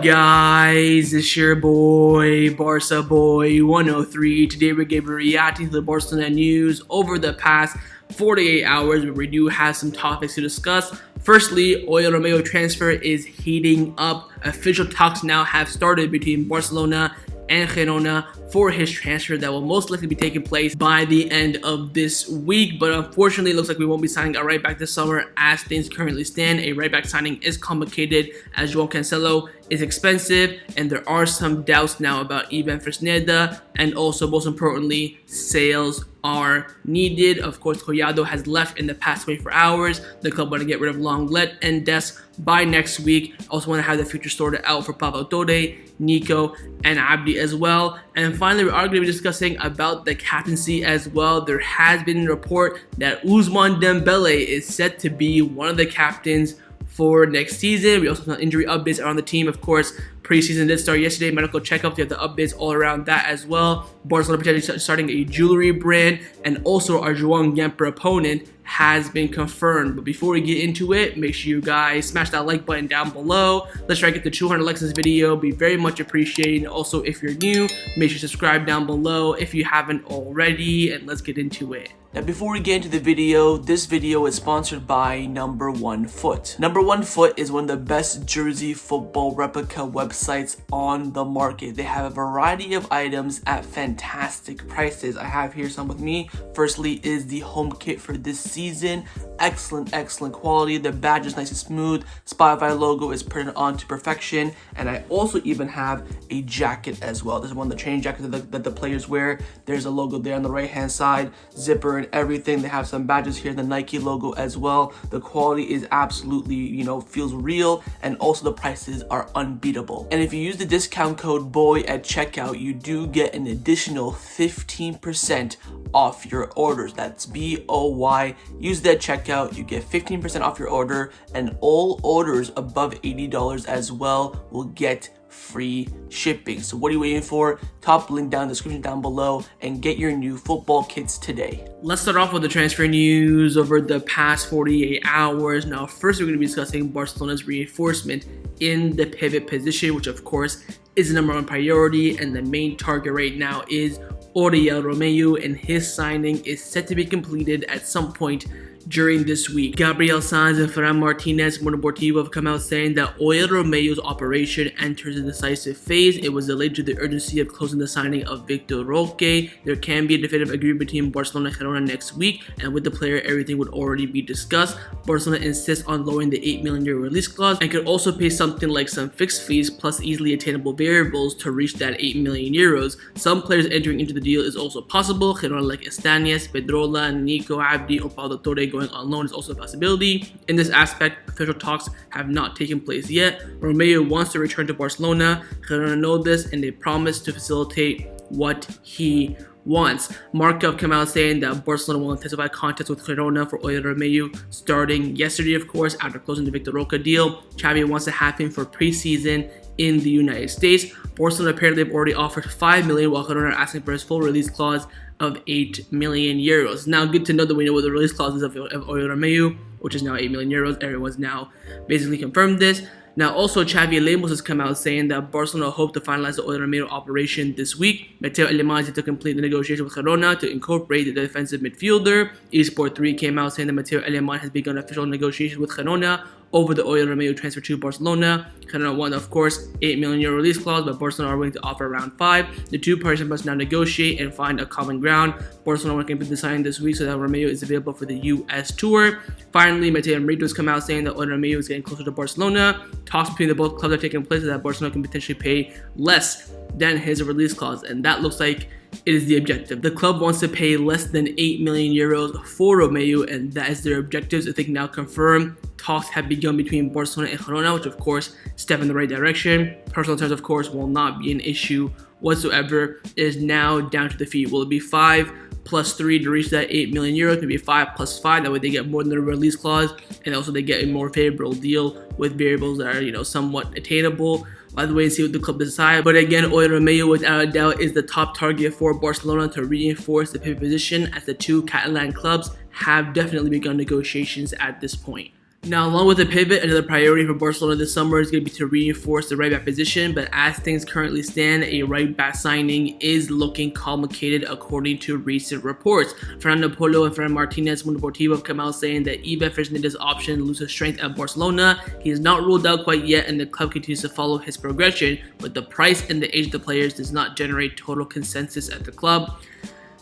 guys? It's your boy, Barca Boy 103. Today we're giving reacting to the Barcelona news over the past 48 hours, where we do have some topics to discuss. Firstly, Oriol Romeu transfer is heating up. Official talks now have started between Barcelona and Girona for his transfer that will most likely be taking place by the end of this week. But unfortunately, it looks like we won't be signing a right back this summer as things currently stand. A right back signing is complicated as Joan Cancelo is expensive, and there are some doubts now about even Fresneda, and also most importantly, sales are needed. Of course, Collado has left in the past 24 hours. The club want to get rid of Lenglet and Dest by next week. Also want to have the future sorted out for Pablo Torre, Nico, and Abde as well. And finally, we are going to be discussing about the captaincy as well. There has been a report that Ousmane Dembele is set to be one of the captains for next season. We also have injury updates around the team. Of course, preseason did start yesterday. Medical checkups. We have the updates all around that as well. Barcelona potentially starting a jewelry brand, and also our Joan Gamper opponent has been confirmed. But before we get into it, make sure you guys smash that like button down below. Let's try to get to 200 likes in this video. Be very much appreciated. Also, if you're new, make sure you subscribe down below if you haven't already, and let's get into it. Now, before we get into the video, this video is sponsored by Number One Foot. Number One Foot is one of the best jersey football replica websites on the market. They have a variety of items at fantastic prices. I have here some with me. Firstly is the home kit for this season. Excellent quality. The badge is nice and smooth. Spotify logo is printed on to perfection. And I also even have a jacket as well. This is one of the training jackets that the players wear. There's a logo there on the right hand side, zipper and everything. They have some badges here, the Nike logo as well. The quality is absolutely, feels real, and also the prices are unbeatable. And if you use the discount code BOY at checkout, you do get an additional 15% off your orders. That's BOY. Use that checkout, you get 15% off your order, and all orders above $80 as well will get free shipping. So what are you waiting for? Top link down in the description down below and get your new football kits today. Let's start off with the transfer news over the past 48 hours. Now, first we're going to be discussing Barcelona's reinforcement in the pivot position, which of course is the number one priority, and the main target right now is Oriol Romeu, and his signing is set to be completed at some point during this week. Gabriel Sanz and Ferran Martinez from Deportivo have come out saying that Oriol Romeu's operation enters a decisive phase. It was delayed due to the urgency of closing the signing of Vitor Roque. There can be a definitive agreement between Barcelona and Girona next week, and with the player, everything would already be discussed. Barcelona insists on lowering the €8 million release clause and could also pay something like some fixed fees plus easily attainable variables to reach that €8 million. Some players entering into the deal is also possible. Girona like Estañez, Pedrola, Nico, Abde, or Pablo Torre going on loan is also a possibility. In this aspect, official talks have not taken place yet. Romeu wants to return to Barcelona. Girona know this, and they promise to facilitate what he wants. Marca have come out saying that Barcelona will intensify contacts with Girona for Oriol Romeu starting yesterday, of course, after closing the Vitor Roque deal. Xavi wants to have him for preseason in the United States. Barcelona apparently have already offered $5 million, while Girona are asking for his full release clause of €8 million. Now, good to know that we know what the release clause is of Oriol Romeu, which is now €8 million. Everyone's now basically confirmed this. Now, also, Xavi Lemos has come out saying that Barcelona hope to finalize the Oriol Romeu operation this week. Mateo Alemán is to complete the negotiation with Girona to incorporate the defensive midfielder. Esport 3 came out saying that Mateo Alemán has begun official negotiations with Girona over the Oriol Romeu transfer to Barcelona. Girona won, of course, €8 million release clause, but Barcelona are willing to offer around $5 million. The two parties must now negotiate and find a common ground. Barcelona will complete the signing this week so that Romeu is available for the US tour. Finally, Mateo Enrique has come out saying that Oriol Romeu is getting closer to Barcelona. Talks between the both clubs are taking place so that Barcelona can potentially pay less than his release clause, and that looks like it is the objective. The club wants to pay less than €8 million for Romeu, and that is their objectives. I think now confirmed. Talks have begun between Barcelona and Girona, which of course step in the right direction. Personal terms, of course, will not be an issue whatsoever. It is now down to the feet. Will it be 5 plus 3 to reach that €8 million? Maybe 5 plus 5. That way they get more than the release clause, and also they get a more favorable deal with variables that are, somewhat attainable. By the way, and see what the club decide. But again, Oriol Romeu, without a doubt, is the top target for Barcelona to reinforce the pivot position, as the two Catalan clubs have definitely begun negotiations at this point. Now, along with the pivot, another priority for Barcelona this summer is going to be to reinforce the right back position, but as things currently stand, a right back signing is looking complicated according to recent reports. Fernando Polo and Ferran Martinez from Deportivo have come out saying that even Fresneda's option loses strength at Barcelona. He is not ruled out quite yet, and the club continues to follow his progression, but the price and the age of the players does not generate total consensus at the club.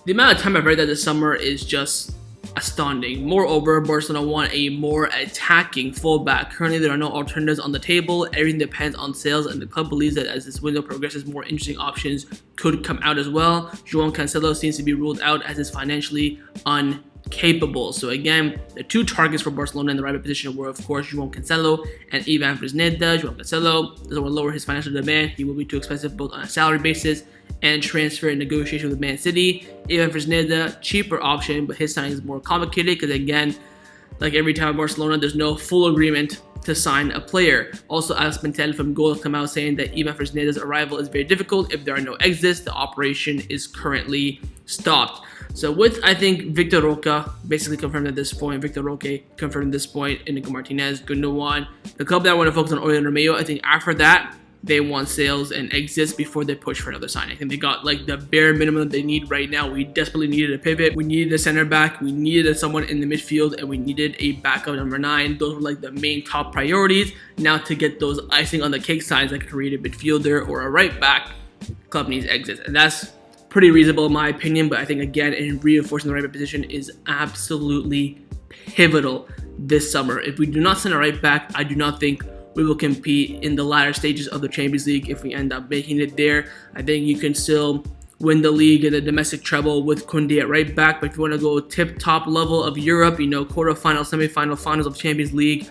The amount of time I've heard that this summer is just astounding. Moreover, Barcelona want a more attacking fullback. Currently, there are no alternatives on the table. Everything depends on sales, and the club believes that as this window progresses, more interesting options could come out as well. Joan Cancelo seems to be ruled out as is financially incapable. So again, the two targets for Barcelona in the right back position were, of course, Joao Cancelo and Ivan Fresneda. Joao Cancelo doesn't want to lower his financial demand. He will be too expensive both on a salary basis and transfer in negotiation with Man City. Ivan Fresneda, cheaper option, but his signing is more complicated because, again, like every time at Barcelona, there's no full agreement to sign a player. Also, Alex Pentel from Goal has come out saying that Ivan Fresneda's arrival is very difficult. If there are no exits, the operation is currently stopped. So with, I think, Vitor Roque basically confirmed at this point, Vitor Roque confirmed at this point, and Nico Martinez, Gundogan. The club that want to focus on Oriol Romeu, I think after that, they want sales and exits before they push for another signing. I think they got like the bare minimum that they need right now. We desperately needed a pivot. We needed a center back. We needed someone in the midfield, and we needed a backup number 9. Those were like the main top priorities. Now to get those icing on the cake signs like a creative midfielder or a right back, club needs exits, and that's pretty reasonable in my opinion. But I think again, in reinforcing the right back position is absolutely pivotal this summer. If we do not send a right back, I do not think we will compete in the latter stages of the Champions League if we end up making it there. I think you can still win the league and the domestic treble with Koundé at right back, but if you want to go tip-top level of Europe, quarterfinal, semi-final, finals of Champions League,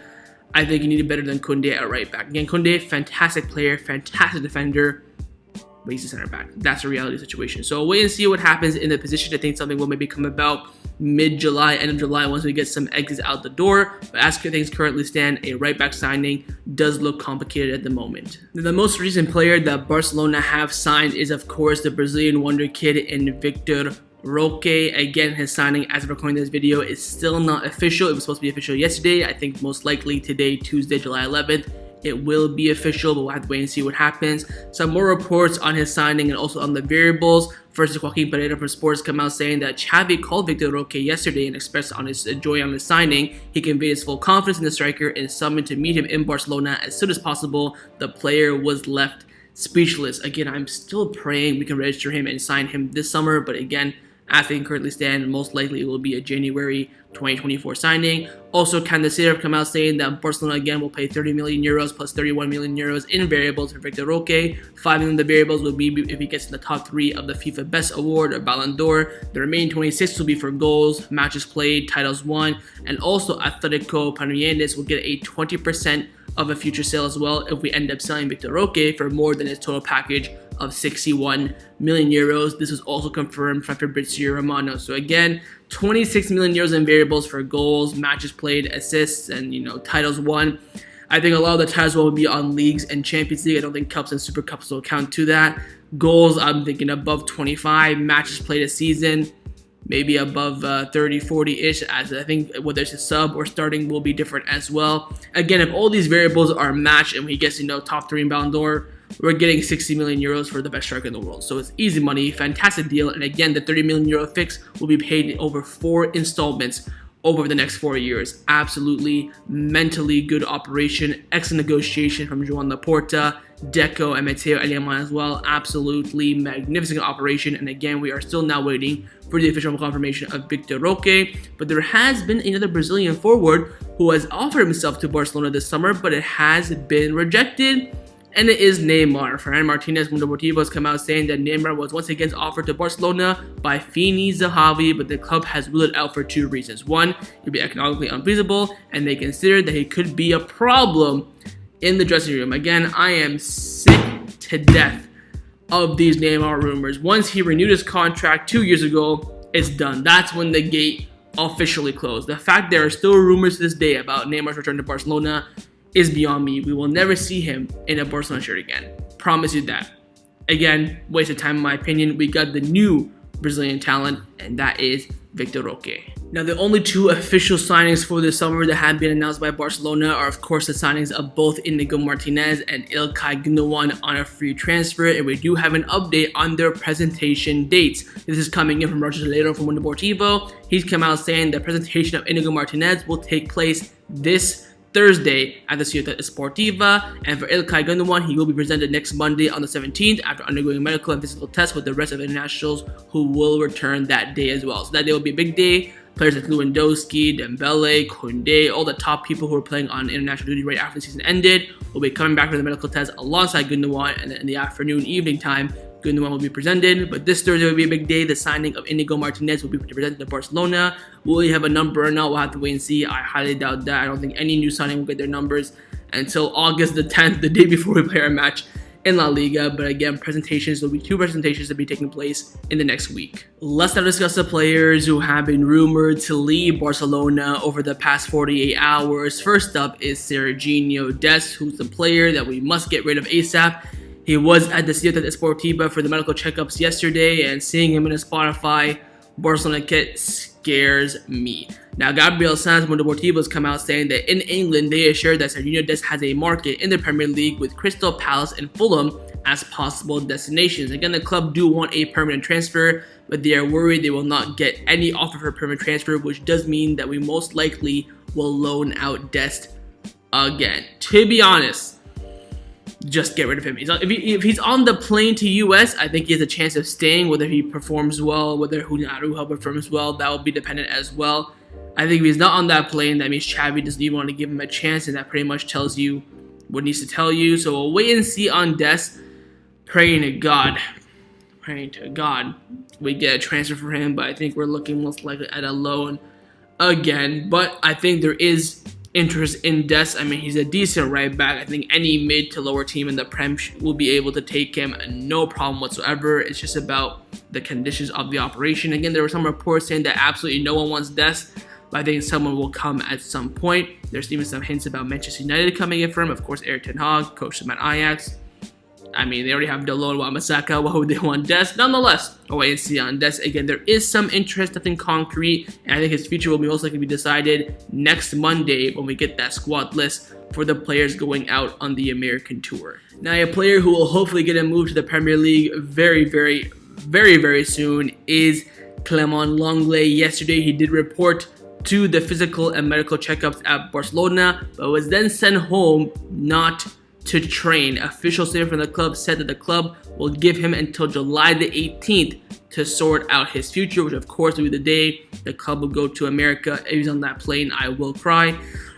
I think you need it better than Koundé at right back. Again, Koundé, fantastic player, fantastic defender, but he's a center back. That's a reality situation. So wait and see what happens in the position. I think something will maybe come about mid-July, end of July, once we get some exits out the door. But as things currently stand, a right back signing does look complicated at the moment. The most recent player that Barcelona have signed is, of course, the Brazilian wonder kid in Vitor Roque. Again, his signing as of recording this video is still not official. It was supposed to be official yesterday. I think most likely today, Tuesday, July 11th. It will be official, but we'll have to wait and see what happens. Some more reports on his signing and also on the variables. First, Joaquin Pereira from Sports come out saying that Xavi called Vitor Roque yesterday and expressed on his joy on his signing. He conveyed his full confidence in the striker and summoned to meet him in Barcelona as soon as possible. The player was left speechless. Again, I'm still praying we can register him and sign him this summer, but again, as things currently stand, most likely it will be a January 2024 signing. Also, Captaincy have come out saying that Barcelona again will pay 30 million euros plus 31 million euros in variables for Vitor Roque. 5 million of the variables will be if he gets in the top 3 of the FIFA Best Award or Ballon d'Or. The remaining 26 will be for goals, matches played, titles won, and also Atletico Paranaense will get a 20% of a future sale as well if we end up selling Vitor Roque for more than his total package of 61 million euros. This was also confirmed by Fabrizio Romano. So again, 26 million euros in variables for goals, matches played, assists, and titles won. I think a lot of the titles will be on leagues and Champions League. I don't think cups and super cups will count to that. Goals, I'm thinking above 25. Matches played a season, maybe above 30, 40-ish, as I think whether it's a sub or starting will be different as well. Again, if all these variables are matched and he gets top 3 in Ballon d'Or, we're getting 60 million euros for the best striker in the world. So it's easy money, fantastic deal. And again, the 30 million euro fix will be paid over 4 installments over the next 4 years. Absolutely mentally good operation. Excellent negotiation from Joan Laporta, Deco, and Matteo Eliaman as well. Absolutely magnificent operation. And again, we are still now waiting for the official confirmation of Vitor Roque. But there has been another Brazilian forward who has offered himself to Barcelona this summer, but it has been rejected. And it is Neymar. Ferran Martinez from Deportivo has come out saying that Neymar was once again offered to Barcelona by Fini Zahavi, but the club has ruled it out for 2 reasons. One, he'd be economically unfeasible, and they considered that he could be a problem in the dressing room. Again, I am sick to death of these Neymar rumors. Once he renewed his contract 2 years ago, it's done. That's when the gate officially closed. The fact there are still rumors to this day about Neymar's return to Barcelona is beyond me. We will never see him in a Barcelona shirt again. Promise you that. Again, waste of time in my opinion. We got the new Brazilian talent, and that is Vitor Roque. Now, the only two official signings for this summer that have been announced by Barcelona are, of course, the signings of both Inigo Martinez and İlkay Gündoğan on a free transfer, and we do have an update on their presentation dates. This is coming in from Roger from Mundo Deportivo. He's come out saying the presentation of Inigo Martinez will take place this Thursday at the Ciutat Esportiva, and for İlkay Gündoğan, he will be presented next Monday on the 17th after undergoing medical and physical tests with the rest of the internationals who will return that day as well. So that day will be a big day. Players like Lewandowski, Dembele, Koundé, all the top people who were playing on international duty right after the season ended will be coming back for the medical test alongside Gündoğan, and then in the afternoon, evening time, Gündoğan will be presented. But this Thursday will be a big day. The signing of Inigo Martinez will be presented to Barcelona. Will he have a number or not? We'll have to wait and see. I highly doubt that. I don't think any new signing will get their numbers until August the 10th, the day before we play our match in La Liga. But again, there'll be two presentations to be taking place in the next week. Let's now discuss the players who have been rumored to leave Barcelona over the past 48 hours. First up is Sergino Dest, who's the player that we must get rid of ASAP. He was at the Ciutat Esportiva for the medical checkups yesterday, and seeing him in a Spotify Barcelona kit scares me. Now, Gabriel Sanz Mundo Deportivo has come out saying that in England, they assured that Sergino Dest has a market in the Premier League with Crystal Palace and Fulham as possible destinations. Again, the club do want a permanent transfer, but they are worried they will not get any offer for a permanent transfer, which does mean that we most likely will loan out Dest again. To be honest, just get rid of him. If he's on the plane to US, I think he has a chance of staying. Whether he performs well, whether Arujo performs well, that will be dependent as well. I think if he's not on that plane, that means Xavi doesn't even want to give him a chance, and that pretty much tells you what it needs to tell you. So we'll wait and see on Dest. Praying to God we get a transfer for him, but I think we're looking most likely at a loan again. But I think there is interest in Dest. I mean, he's a decent right back. I think any mid to lower team in the Prem will be able to take him, no problem whatsoever. It's just about the conditions of the operation. Again, there were some reports saying that absolutely no one wants Dest, but I think someone will come at some point. There's even some hints about Manchester United coming in for him. Of course, Erik ten Hag, coached him at Ajax. I mean, they already have Dalot and Wan-Bissaka. Why would they want Dest? Nonetheless, I'll wait and see on Dest. Again, there is some interest, nothing concrete, and I think his future will be most likely be decided next Monday when we get that squad list for the players going out on the American tour. Now, a player who will hopefully get a move to the Premier League very soon is Clement Lenglet. Yesterday, he did report to the physical and medical checkups at Barcelona, but was then sent home not to train. Official statement from the club said that the club will give him until July the 18th to sort out his future, which of course will be the day the club will go to America. If he's on that plane, I will cry.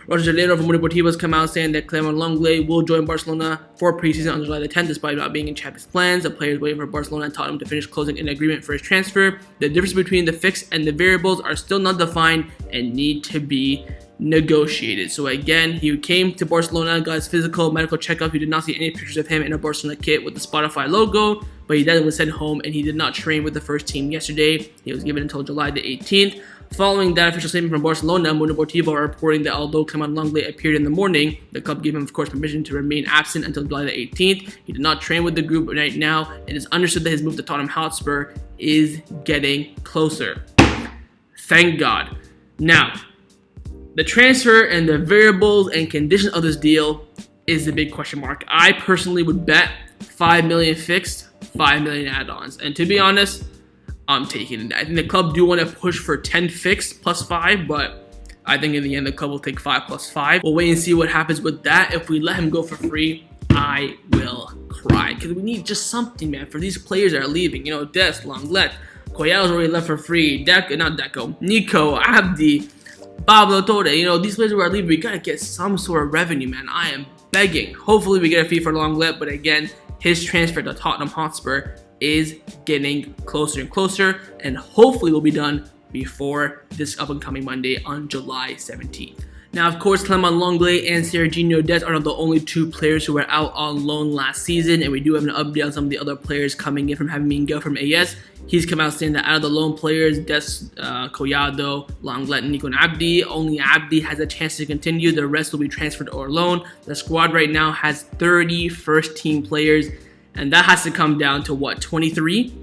Roger from Mundo Deportivo has come out saying that Clement Lenglet will join Barcelona for preseason on July the 10th, despite not being in Champions plans. The player is waiting for Barcelona and Tottenham to finish closing an agreement for his transfer. The difference between the fixed and the variables are still not defined and need to be negotiated. So again, he came to Barcelona, got his physical medical checkup. You did not see any pictures of him in a Barcelona kit with the Spotify logo, but he then was sent home and he did not train with the first team yesterday. He was given until July the 18th. Following that official statement from Barcelona, Mundo Deportivo are reporting that although Clement Lenglet appeared in the morning, the club gave him, of course, permission to remain absent until July the 18th. He did not train with the group right now. It is understood that his move to Tottenham Hotspur is getting closer. Thank God. Now, the transfer and the variables and conditions of this deal is the big question mark. I personally would bet 5 million fixed, 5 million add-ons. And to be honest, I'm taking it. I think the club do want to push for 10 fixed plus 5, but I think in the end the club will take 5 plus 5. We'll wait and see what happens with that. If we let him go for free, I will cry. Because we need just something, man, for these players that are leaving. You know, Dest, Lenglet, Collado's already left for free. Nico, Abde, Pablo Torre, you know, these players who are leaving, we gotta get some sort of revenue, man. I am begging. Hopefully we get a fee for Lenglet, but again, his transfer to Tottenham Hotspur is getting closer and closer, and hopefully will be done before this up and coming Monday on July 17th. Now, of course, Clement Lenglet and Sergino Dest are not the only two players who were out on loan last season, and we do have an update on some of the other players coming in from having Miguel from AS. He's come out saying that out of the loan players, Dest, Collado, Lenglet, Nico, and Abde, only Abde has a chance to continue. The rest will be transferred or loan. The squad right now has 30 first-team players, and that has to come down to, what, 23?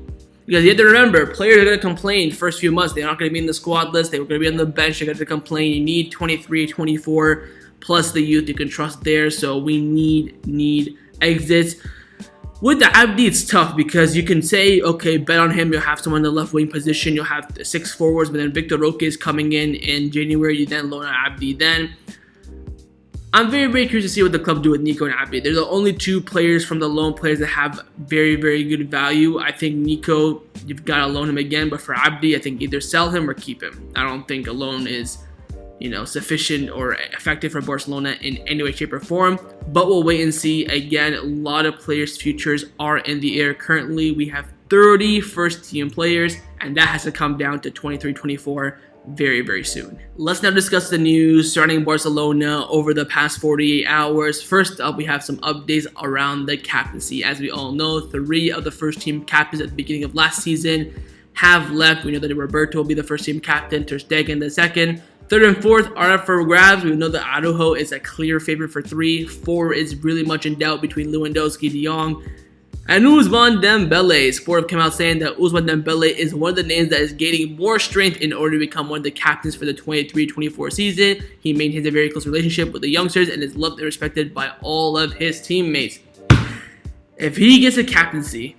Because you have to remember, players are going to complain first few months. They're not going to be in the squad list. They're going to be on the bench. They're going to complain. You need 23, 24 plus the youth you can trust there. So we need exits. With the Abde, it's tough because you can say, okay, bet on him. You'll have someone in the left wing position. You'll have 6 forwards, but then Vitor Roque is coming in January. You then loan out Abde. Then I'm very, very curious to see what the club do with Nico and Abde. They're the only 2 players from the loan players that have very, very good value. I think Nico, you've got to loan him again, but for Abde, I think either sell him or keep him. I don't think a loan is, sufficient or effective for Barcelona in any way, shape, or form. But we'll wait and see. Again, a lot of players' futures are in the air. Currently, we have 30 first-team players, and that has to come down to 23, 24 very, very soon. Let's now discuss the news surrounding Barcelona over the past 48 hours. First up, we have some updates around the captaincy. As we all know, 3 of the first-team captains at the beginning of last season have left. We know that Roberto will be the first-team captain, Ter Stegen the second. 3rd and 4th are up for grabs. We know that Araujo is a clear favorite for 3. 4 is really much in doubt between Lewandowski, De Jong, and Ousmane Dembele. Sport have come out saying that Ousmane Dembele is one of the names that is gaining more strength in order to become one of the captains for the 23-24 season. He maintains a very close relationship with the youngsters and is loved and respected by all of his teammates. If he gets a captaincy,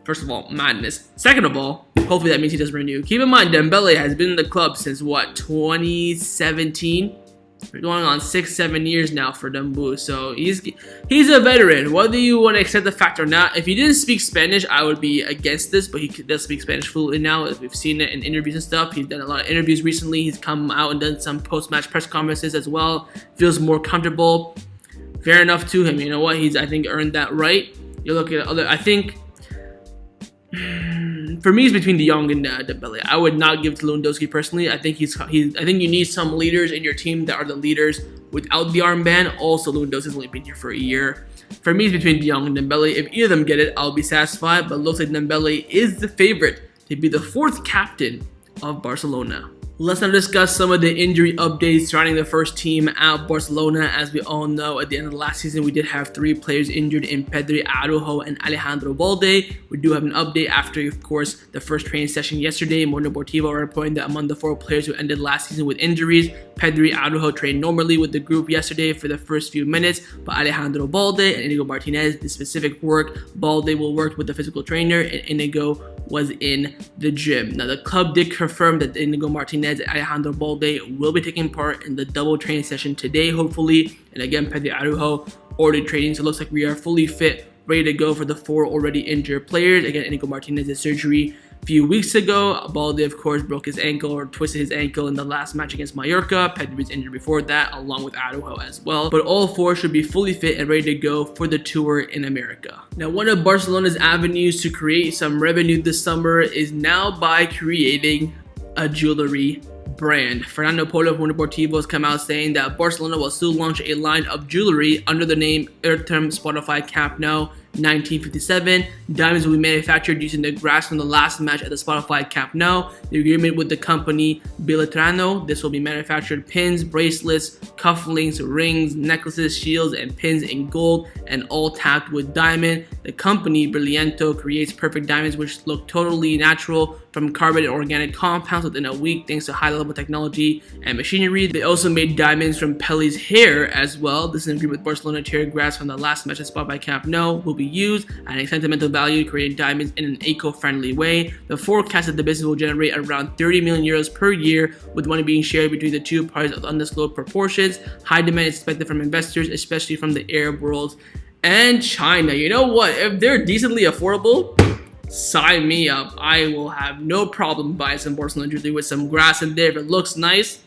first of all, madness. Second of all, hopefully that means he doesn't renew. Keep in mind, Dembele has been in the club since, 2017? We're going on 6-7 years now for Dembu, so he's a veteran. Whether you want to accept the fact or not, if he didn't speak Spanish, I would be against this, but he does speak Spanish fluently now. We've seen it in interviews and stuff. He's done a lot of interviews recently. He's come out and done some post-match press conferences as well. Feels more comfortable. Fair enough to him. You know what? He's, I think, earned that right. You look at other, I think, for me, it's between De Jong and Dembele. I would not give to Lewandowski personally. I think I think you need some leaders in your team that are the leaders without the armband. Also, Lewandowski's only been here for a year. For me, it's between De Jong and Dembele. If either of them get it, I'll be satisfied. But it looks like Dembele is the favorite to be the 4th captain of Barcelona. Let's now discuss some of the injury updates surrounding the first team at Barcelona. As we all know, at the end of the last season, we did have 3 players injured in Pedri, Araujo, and Alejandro Balde. We do have an update after, of course, the first training session yesterday. Mundo Deportivo are reporting that among the 4 players who ended last season with injuries, Pedri, Araujo trained normally with the group yesterday for the first few minutes, but Alejandro Balde and Inigo Martinez did specific work. Balde will work with the physical trainer, and Inigo was in the gym. Now, the club did confirm that Inigo Martinez and Alejandro Balde will be taking part in the double training session today, hopefully. And again, Pedri, Araujo already training, so it looks like we are fully fit, ready to go for the 4 already injured players. Again, Inigo Martinez's surgery a few weeks ago. Balde, of course, broke his ankle or twisted his ankle in the last match against Mallorca. Pedri was injured before that, along with Araujo as well. But all 4 should be fully fit and ready to go for the tour in America. Now, one of Barcelona's avenues to create some revenue this summer is now by creating a jewelry brand. Fernando Polo from Deportivo has come out saying that Barcelona will soon launch a line of jewelry under the name Ertem Spotify Camp Nou 1957. Diamonds will be manufactured using the grass from the last match at the Spotify Camp Nou. The agreement with the company Biletrano. This will be manufactured pins, bracelets, cufflinks, rings, necklaces, shields, and pins in gold, and all tapped with diamond. The company Brillianto creates perfect diamonds which look totally natural from carbon and organic compounds within a week thanks to high-level technology and machinery. They also made diamonds from Pellé's hair as well. This is an agreement with Barcelona. Cherry grass from the last match at Spotify Camp Nou will be used, adding sentimental value, creating diamonds in an eco-friendly way. The forecast that the business will generate around 30 million euros per year, with money being shared between the 2 parties of undisclosed proportions. High demand is expected from investors, especially from the Arab world and China. You know what? If they're decently affordable, sign me up. I will have no problem buying some Barcelona jewelry with some grass in there. If it looks nice,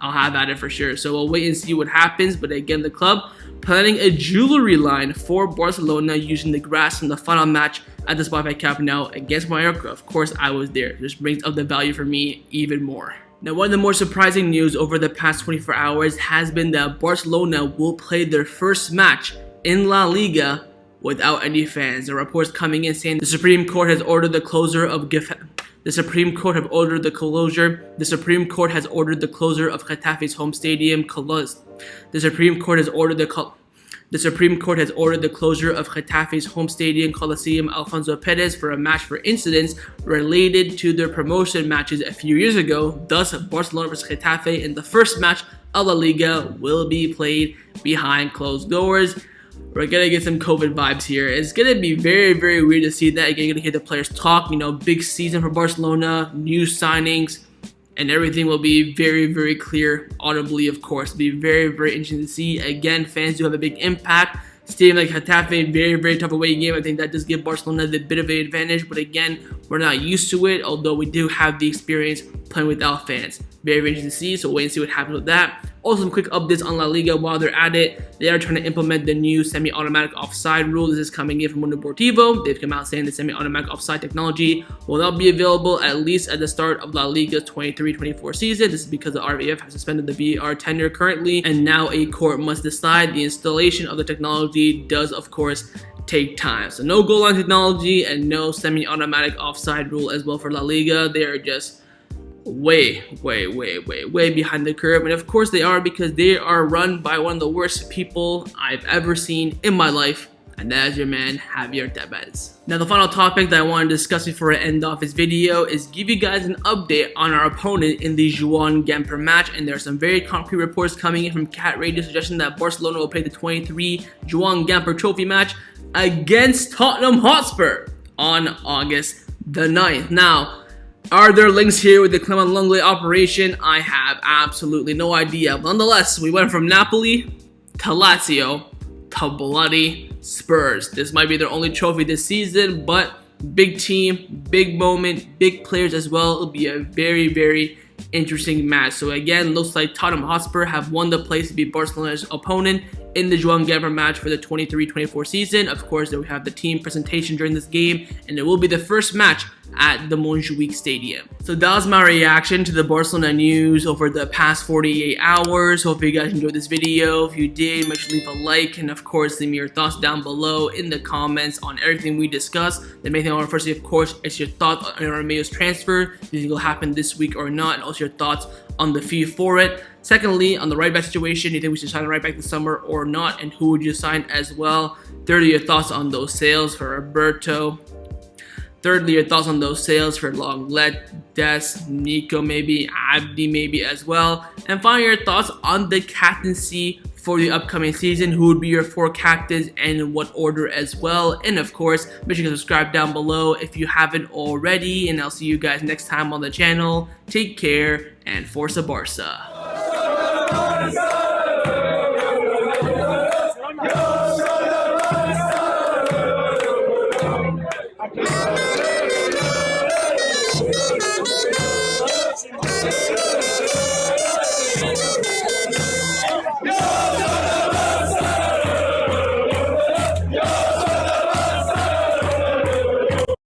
I'll have at it for sure. So we'll wait and see what happens. But again, the club planning a jewelry line for Barcelona using the grass from the final match at the Spotify Camp Nou against Mallorca. Of course, I was there. This brings up the value for me even more. Now, one of the more surprising news over the past 24 hours has been that Barcelona will play their first match in La Liga without any fans. The reports coming in saying the Supreme Court has ordered the closure of Getafe's home stadium. The Supreme Court has ordered The Supreme Court has ordered the closure of Getafe's home stadium Coliseum Alfonso Perez for a match for incidents related to their promotion matches a few years ago. Thus, Barcelona vs Getafe in the first match of La Liga will be played behind closed doors. We're gonna get some COVID vibes here. It's gonna be very, very weird to see that. Again, you're gonna hear the players talk. You know, big season for Barcelona, new signings, and everything will be very, very clear audibly, of course. It'll be very, very interesting to see. Again, fans do have a big impact. Stadium like Getafe, very, very tough away game. I think that does give Barcelona the bit of an advantage, but again, we're not used to it, although we do have the experience playing without fans. Very, very interesting to see, so wait and see what happens with that. Also, some quick updates on La Liga while they're at it. They are trying to implement the new semi-automatic offside rule. This is coming in from Mundo Deportivo. They've come out saying the semi-automatic offside technology will not be available at least at the start of La Liga's 23-24 season. This is because the RVF has suspended the VAR tenure currently, and now a court must decide. The installation of the technology does, of course, take time. So no goal line technology and no semi-automatic offside rule as well for La Liga. They are just way behind the curve, and of course they are, because they are run by one of the worst people I've ever seen in my life, and that is your man Javier Tebas. Now, the final topic that I want to discuss before I end off this video is give you guys an update on our opponent in the Joan Gamper match, and there are some very concrete reports coming in from Cat Radio suggesting that Barcelona will play the 23 Joan Gamper trophy match against Tottenham Hotspur on August the 9th. Now, are there links here with the Clement Lenglet operation? I have absolutely no idea. Nonetheless, we went from Napoli to Lazio to bloody Spurs. This might be their only trophy this season, but big team, big moment, big players as well. It'll be a very, very interesting match. So again, looks like Tottenham Hotspur have won the place to be Barcelona's opponent in the Joan Gamper match for the 23-24 season. Of course, then we have the team presentation during this game, and it will be the first match at the Montjuic Stadium. So that was my reaction to the Barcelona news over the past 48 hours. Hope you guys enjoyed this video. If you did, make sure to leave a like, and of course, leave me your thoughts down below in the comments on everything we discussed. The main thing I want to first see, of course, is your thoughts on Romeu's transfer. Do you think it'll happen this week or not? And also your thoughts on the fee for it. Secondly, on the right back situation, do you think we should sign a right back this summer or not? And who would you sign as well? Thirdly, your thoughts on those sales for Roberto. Thirdly, your thoughts on those sales for Lenglet, Dest, Nico maybe, Abde maybe as well. And finally, your thoughts on the captaincy for the upcoming season. Who would be your 4 captains and in what order as well. And of course, make sure to subscribe down below if you haven't already. And I'll see you guys next time on the channel. Take care and Forza Barca.